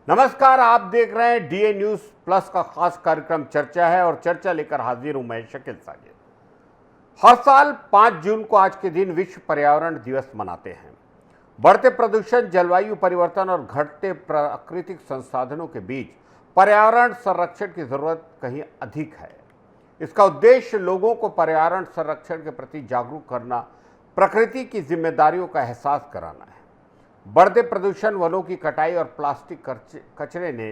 नमस्कार, आप देख रहे हैं डीए न्यूज प्लस का खास कार्यक्रम चर्चा है और चर्चा लेकर हाजिर हूं मैं शकील साजिद। हर साल 5 जून को आज के दिन विश्व पर्यावरण दिवस मनाते हैं। बढ़ते प्रदूषण, जलवायु परिवर्तन और घटते प्राकृतिक संसाधनों के बीच पर्यावरण संरक्षण की जरूरत कहीं अधिक है। इसका उद्देश्य लोगों को पर्यावरण संरक्षण के प्रति जागरूक करना, प्रकृति की जिम्मेदारियों का एहसास कराना है। बढ़ते प्रदूषण, वनों की कटाई और प्लास्टिक कचरे ने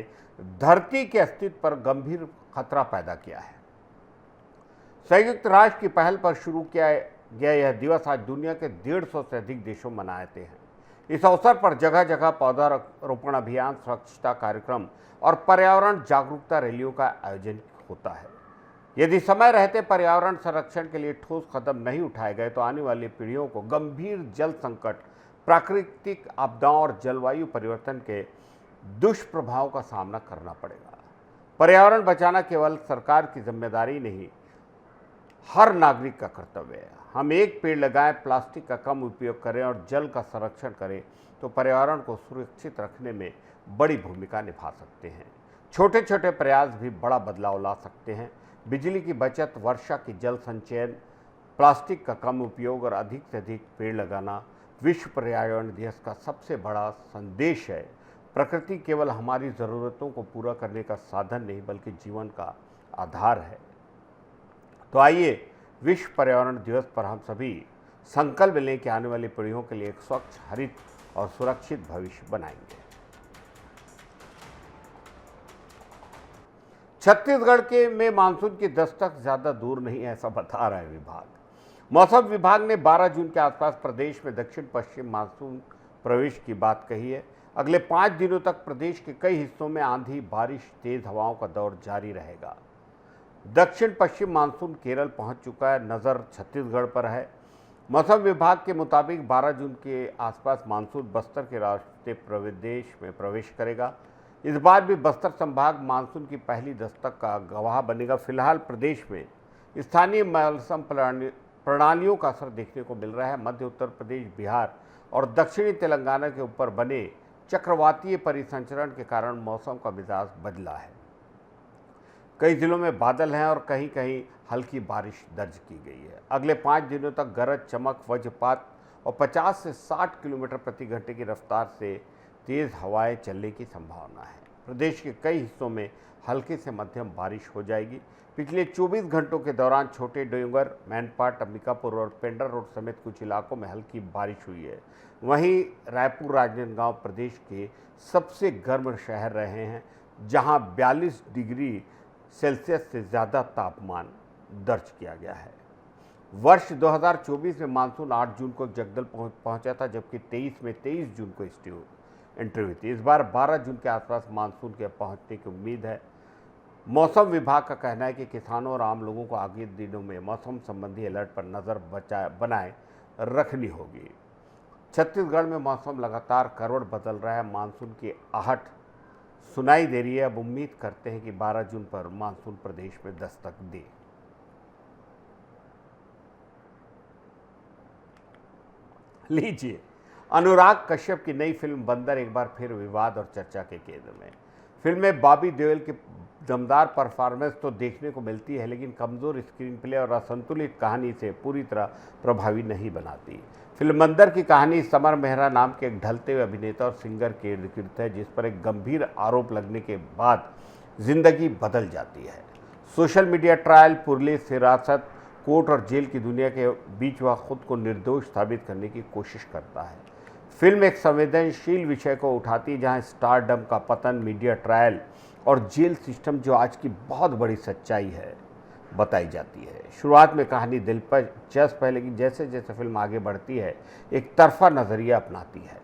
धरती के अस्तित्व पर गंभीर खतरा पैदा किया है। संयुक्त राष्ट्र की पहल पर शुरू किया गया यह दिवस आज दुनिया के 150 से अधिक देशों में मनाते हैं। इस अवसर पर जगह जगह पौधारोपण अभियान, स्वच्छता कार्यक्रम और पर्यावरण जागरूकता रैलियों का आयोजन होता है। यदि समय रहते पर्यावरण संरक्षण के लिए ठोस कदम नहीं उठाए गए तो आने वाली पीढ़ियों को गंभीर जल संकट, प्राकृतिक आपदाओं और जलवायु परिवर्तन के दुष्प्रभाव का सामना करना पड़ेगा। पर्यावरण बचाना केवल सरकार की जिम्मेदारी नहीं, हर नागरिक का कर्तव्य है। हम एक पेड़ लगाएं, प्लास्टिक का कम उपयोग करें और जल का संरक्षण करें तो पर्यावरण को सुरक्षित रखने में बड़ी भूमिका निभा सकते हैं। छोटे छोटे प्रयास भी बड़ा बदलाव ला सकते हैं। बिजली की बचत, वर्षा की जल संचयन, प्लास्टिक का कम उपयोग और अधिक से अधिक पेड़ लगाना विश्व पर्यावरण दिवस का सबसे बड़ा संदेश है। प्रकृति केवल हमारी ज़रूरतों को पूरा करने का साधन नहीं बल्कि जीवन का आधार है। तो आइए विश्व पर्यावरण दिवस पर हम सभी संकल्प लें कि आने वाली पीढ़ियों के लिए एक स्वच्छ, हरित और सुरक्षित भविष्य बनाएंगे। छत्तीसगढ़ के में मानसून की दस्तक ज़्यादा दूर नहीं है, ऐसा बता रहा है विभाग। मौसम विभाग ने 12 जून के आसपास प्रदेश में दक्षिण पश्चिम मानसून प्रवेश की बात कही है। अगले 5 दिनों तक प्रदेश के कई हिस्सों में आंधी, बारिश, तेज हवाओं का दौर जारी रहेगा। दक्षिण पश्चिम मानसून केरल पहुंच चुका है, नज़र छत्तीसगढ़ पर है। मौसम विभाग के मुताबिक 12 जून के आसपास मानसून बस्तर के रास्ते प्रदेश में प्रवेश करेगा। इस बार भी बस्तर संभाग मानसून की पहली दस्तक का गवाह बनेगा। फिलहाल प्रदेश में स्थानीय मौसम प्रणालियों का असर देखने को मिल रहा है। मध्य उत्तर प्रदेश, बिहार और दक्षिणी तेलंगाना के ऊपर बने चक्रवातीय परिसंचरण के कारण मौसम का मिजाज बदला है। कई जिलों में बादल हैं और कहीं कहीं हल्की बारिश दर्ज की गई है। अगले 5 दिनों तक गरज, चमक, वज्रपात और 50 से 60 किलोमीटर प्रति घंटे की रफ्तार से तेज हवाएं चलने की संभावना है। प्रदेश के कई हिस्सों में हल्की से मध्यम बारिश हो जाएगी। पिछले 24 घंटों के दौरान छोटे डोंगर, मैनपाट, अंबिकापुर और पेंड्रा रोड समेत कुछ इलाकों में हल्की बारिश हुई है। वहीं रायपुर, राजनांदगांव प्रदेश के सबसे गर्म शहर रहे हैं, जहां 42 डिग्री सेल्सियस से ज़्यादा तापमान दर्ज किया गया है। वर्ष 2024 में मानसून 8 जून को जगदल पहुंचा था, जबकि 23 जून को इसकी एंट्री हुई थी। इस बार 12 जून के आसपास मानसून के पहुंचने की उम्मीद है। मौसम विभाग का कहना है कि किसानों और आम लोगों को आगे दिनों में मौसम संबंधी अलर्ट पर नज़र बनाए रखनी होगी। छत्तीसगढ़ में मौसम लगातार करवट बदल रहा है। मानसून की आहट सुनाई दे रही है। अब उम्मीद करते हैं कि 12 जून पर मानसून प्रदेश में दस्तक दे। लीजिए, अनुराग कश्यप की नई फिल्म बंदर एक बार फिर विवाद और चर्चा के केंद्र में। फिल्म में बॉबी देओल की दमदार परफॉर्मेंस तो देखने को मिलती है, लेकिन कमज़ोर स्क्रीन प्ले और असंतुलित कहानी से पूरी तरह प्रभावी नहीं बनाती। फिल्म बंदर की कहानी समर मेहरा नाम के एक ढलते हुए अभिनेता और सिंगर के इर्द-गिर्द है, जिस पर एक गंभीर आरोप लगने के बाद जिंदगी बदल जाती है। सोशल मीडिया ट्रायल, पुलिस हिरासत, कोर्ट और जेल की दुनिया के बीच वह खुद को निर्दोष साबित करने की कोशिश करता है। फिल्म एक संवेदनशील विषय को उठाती है, जहां स्टारडम का पतन, मीडिया ट्रायल और जेल सिस्टम जो आज की बहुत बड़ी सच्चाई है बताई जाती है। शुरुआत में कहानी दिलचस्प है, लेकिन जैसे जैसे फिल्म आगे बढ़ती है एक तरफा नज़रिया अपनाती है।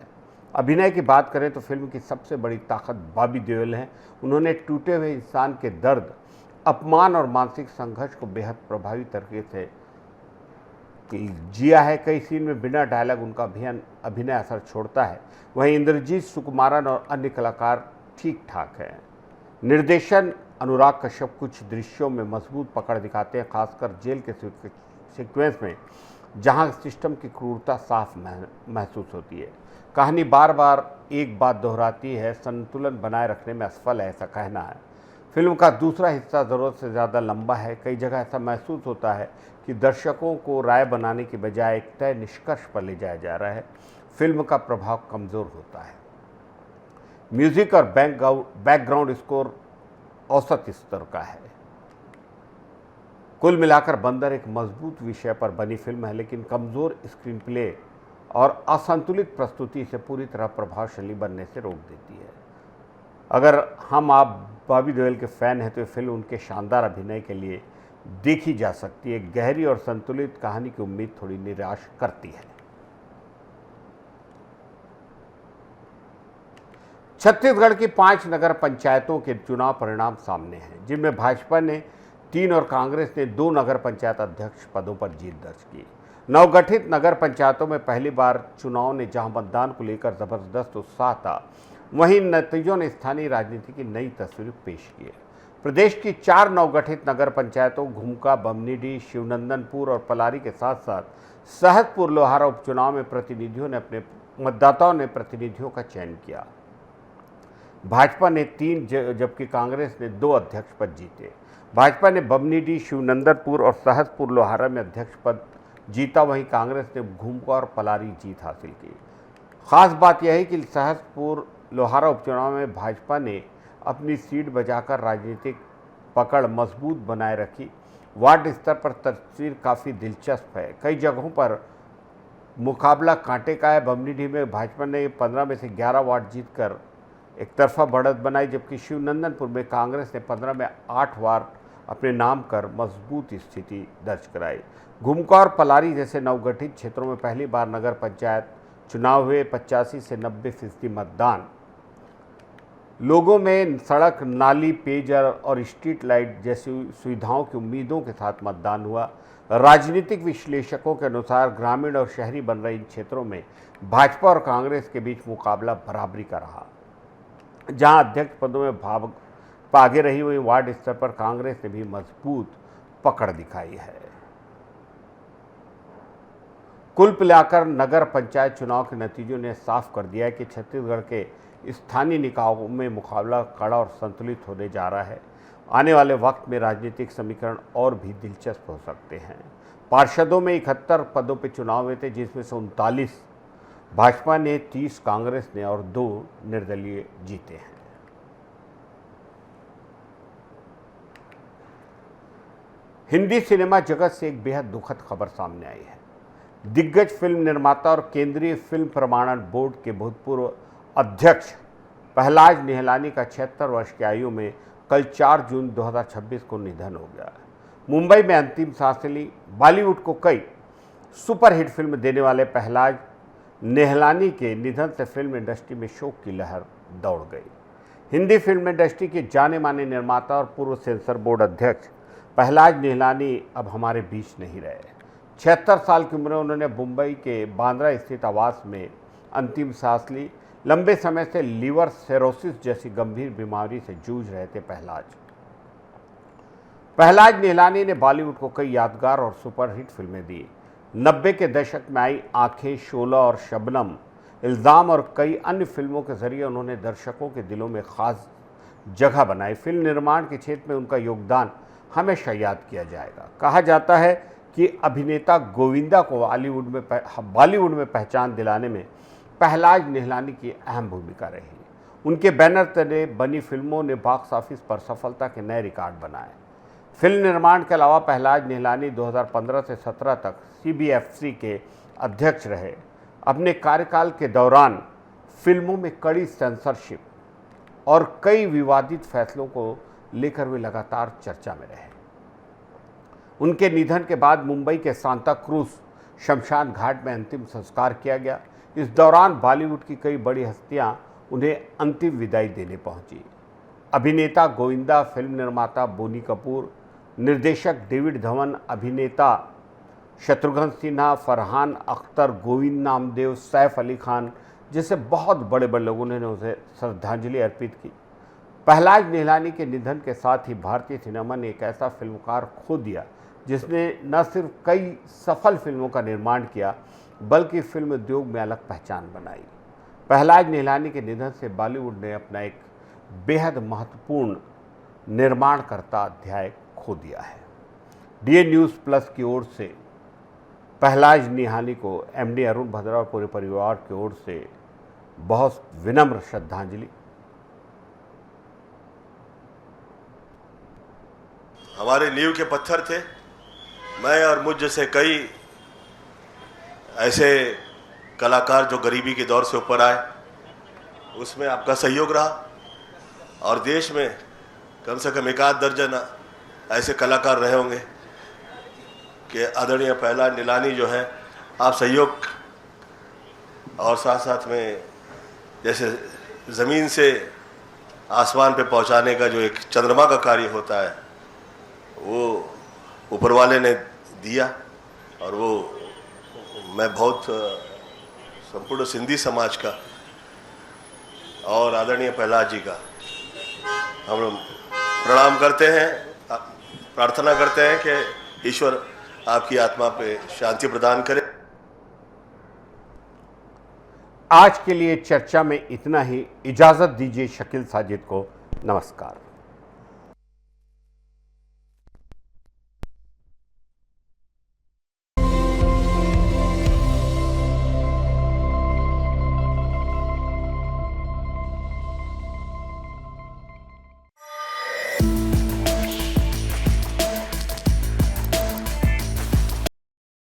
अभिनय की बात करें तो फिल्म की सबसे बड़ी ताकत बॉबी देओल है। उन्होंने टूटे हुए इंसान के दर्द, अपमान और मानसिक संघर्ष को बेहद प्रभावी तरीके से जिया है। कई सीन में बिना डायलॉग उनका अभिनय असर छोड़ता है। वहीं इंद्रजीत सुकुमारन और अन्य कलाकार ठीक ठाक हैं। निर्देशन अनुराग कश्यप कुछ दृश्यों में मजबूत पकड़ दिखाते हैं, खासकर जेल के सीक्वेंस में, जहां सिस्टम की क्रूरता साफ महसूस होती है। कहानी बार बार एक बात दोहराती है, संतुलन बनाए रखने में असफल है, ऐसा कहना है। फिल्म का दूसरा हिस्सा ज़रूरत से ज़्यादा लंबा है। कई जगह ऐसा महसूस होता है कि दर्शकों को राय बनाने की बजाय एक तय निष्कर्ष पर ले जाया जा रहा है। फिल्म का प्रभाव कमज़ोर होता है। म्यूज़िक और बैकग्राउंड स्कोर औसत स्तर का है। कुल मिलाकर बंदर एक मजबूत विषय पर बनी फिल्म है, लेकिन कमज़ोर स्क्रीन प्ले और असंतुलित प्रस्तुति से पूरी तरह प्रभावशाली बनने से रोक देती है। अगर आप बॉबी देओल के फ़ैन हैं तो ये फिल्म उनके शानदार अभिनय के लिए देखी जा सकती है। गहरी और संतुलित कहानी की उम्मीद थोड़ी निराश करती है। छत्तीसगढ़ की 5 नगर पंचायतों के चुनाव परिणाम सामने हैं, जिनमें भाजपा ने 3 और कांग्रेस ने 2 नगर पंचायत अध्यक्ष पदों पर जीत दर्ज की। नवगठित नगर पंचायतों में पहली बार चुनाव ने जहां मतदान को लेकर जबरदस्त उत्साह था, वहीं नतीजों ने स्थानीय राजनीति की नई तस्वीर पेश की है। प्रदेश की 4 नवगठित नगर पंचायतों घुमका, बमनीडीह, शिवनंदनपुर और पलारी के साथ साथ सहसपुर लोहारा उपचुनाव में मतदाताओं ने प्रतिनिधियों का चयन किया। भाजपा ने 3 जबकि कांग्रेस ने 2 अध्यक्ष पद जीते। भाजपा ने बमनीडीह, शिवनंदनपुर और सहसपुर लोहारा में अध्यक्ष पद जीता, वहीं कांग्रेस ने घुमका और पलारी जीत हासिल की। खास बात यह है कि सहसपुर लोहारा उपचुनाव में भाजपा ने अपनी सीट बचाकर राजनीतिक पकड़ मजबूत बनाए रखी। वार्ड स्तर पर तस्वीर काफ़ी दिलचस्प है। कई जगहों पर मुकाबला कांटे का है। बमनीडीह में भाजपा ने 15 में से 11 वार्ड जीतकर एक तरफा बढ़त बनाई, जबकि शिवनंदनपुर में कांग्रेस ने 15 में 8 वार्ड अपने नाम कर मजबूत स्थिति दर्ज कराई। घुमका और पलारी जैसे नवगठित क्षेत्रों में पहली बार नगर पंचायत चुनाव हुए। 85 से 90% मतदान लोगों में सड़क, नाली, पेयजल और स्ट्रीट लाइट जैसी सुविधाओं की उम्मीदों के साथ मतदान हुआ। राजनीतिक विश्लेषकों के अनुसार ग्रामीण और शहरी बन रहे इन क्षेत्रों में भाजपा और कांग्रेस के बीच मुकाबला बराबरी का रहा। जहां अध्यक्ष पदों में भाजपा आगे रही, वहीं वार्ड स्तर पर कांग्रेस ने भी मजबूत पकड़ दिखाई है। कुल मिलाकर नगर पंचायत चुनाव के नतीजों ने साफ कर दिया है कि छत्तीसगढ़ के स्थानीय निकायों में मुकाबला कड़ा और संतुलित होने जा रहा है। आने वाले वक्त में राजनीतिक समीकरण और भी दिलचस्प हो सकते हैं। पार्षदों में 71 पदों पर चुनाव हुए थे, जिसमें से 39 भाजपा ने, 30 कांग्रेस ने और 2 निर्दलीय जीते हैं। हिंदी सिनेमा जगत से एक बेहद दुखद खबर सामने आई है। दिग्गज फिल्म निर्माता और केंद्रीय फिल्म प्रमाणन बोर्ड के भूतपूर्व अध्यक्ष पहलाज निहलानी का 76 वर्ष की आयु में कल 4 जून 2026 को निधन हो गया। मुंबई में अंतिम सांसें ली। बॉलीवुड को कई सुपरहिट फिल्म देने वाले पहलाज निहलानी के निधन से फिल्म इंडस्ट्री में शोक की लहर दौड़ गई। हिंदी फिल्म इंडस्ट्री के जाने माने निर्माता और पूर्व सेंसर बोर्ड अध्यक्ष पहलाज निहलानी अब हमारे बीच नहीं रहे। 76 साल की उम्र में उन्होंने मुंबई के बांद्रा स्थित आवास में अंतिम सांस ली। लंबे समय से लीवर सिरोसिस जैसी गंभीर बीमारी से जूझ रहे थे पहलाज निहलानी ने बॉलीवुड को कई यादगार और सुपरहिट फिल्में दी। 90 के दशक में आई आंखें, शोला और शबनम, इल्ज़ाम और कई अन्य फिल्मों के जरिए उन्होंने दर्शकों के दिलों में खास जगह बनाई। फिल्म निर्माण के क्षेत्र में उनका योगदान हमेशा याद किया जाएगा। कहा जाता है कि अभिनेता गोविंदा को बॉलीवुड में पहचान दिलाने में पहलाज निहलानी की अहम भूमिका रही। उनके बैनर तले बनी फिल्मों ने बॉक्स ऑफिस पर सफलता के नए रिकॉर्ड बनाए। फिल्म निर्माण के अलावा पहलाज निहलानी 2015 से 17 तक CBFC के अध्यक्ष रहे। अपने कार्यकाल के दौरान फिल्मों में कड़ी सेंसरशिप और कई विवादित फैसलों को लेकर वे लगातार चर्चा में रहे। उनके निधन के बाद मुंबई के सांता क्रूज शमशान घाट में अंतिम संस्कार किया गया। इस दौरान बॉलीवुड की कई बड़ी हस्तियां उन्हें अंतिम विदाई देने पहुंची। अभिनेता गोविंदा, फिल्म निर्माता बोनी कपूर, निर्देशक डेविड धवन, अभिनेता शत्रुघ्न सिन्हा, फरहान अख्तर, गोविंद नामदेव, सैफ अली खान जैसे बहुत बड़े बड़े लोगों ने उसे श्रद्धांजलि अर्पित की। पहलाज निहलानी के निधन के साथ ही भारतीय सिनेमा ने एक ऐसा फिल्मकार खो दिया जिसने न सिर्फ कई सफल फिल्मों का निर्माण किया, बल्कि फिल्म उद्योग में अलग पहचान बनाई। प्रहलाद निहलानी के निधन से बॉलीवुड ने अपना एक बेहद महत्वपूर्ण निर्माणकर्ता अध्याय खो दिया है। डीएन न्यूज़ प्लस की ओर से प्रहलाद निहलानी को एमडी अरुण भद्रा और पूरे परिवार की ओर से बहुत विनम्र श्रद्धांजलि। हमारे नींव के पत्थर थे। मैं और मुझ जैसे कई ऐसे कलाकार जो गरीबी के दौर से ऊपर आए, उसमें आपका सहयोग रहा और देश में कम से कम 1 दर्जन ऐसे कलाकार रहे होंगे कि आदरणीय प्रहलाद निहलानी जो है, आप सहयोग और साथ साथ में जैसे ज़मीन से आसमान पे पहुंचाने का जो एक चंद्रमा का कार्य होता है, वो ऊपर वाले ने दिया। और वो मैं बहुत संपूर्ण सिंधी समाज का और आदरणीय प्रहलाद जी का हम लोग प्रणाम करते हैं, प्रार्थना करते हैं कि ईश्वर आपकी आत्मा पे शांति प्रदान करे। आज के लिए चर्चा में इतना ही। इजाज़त दीजिए शकील साजिद को। नमस्कार।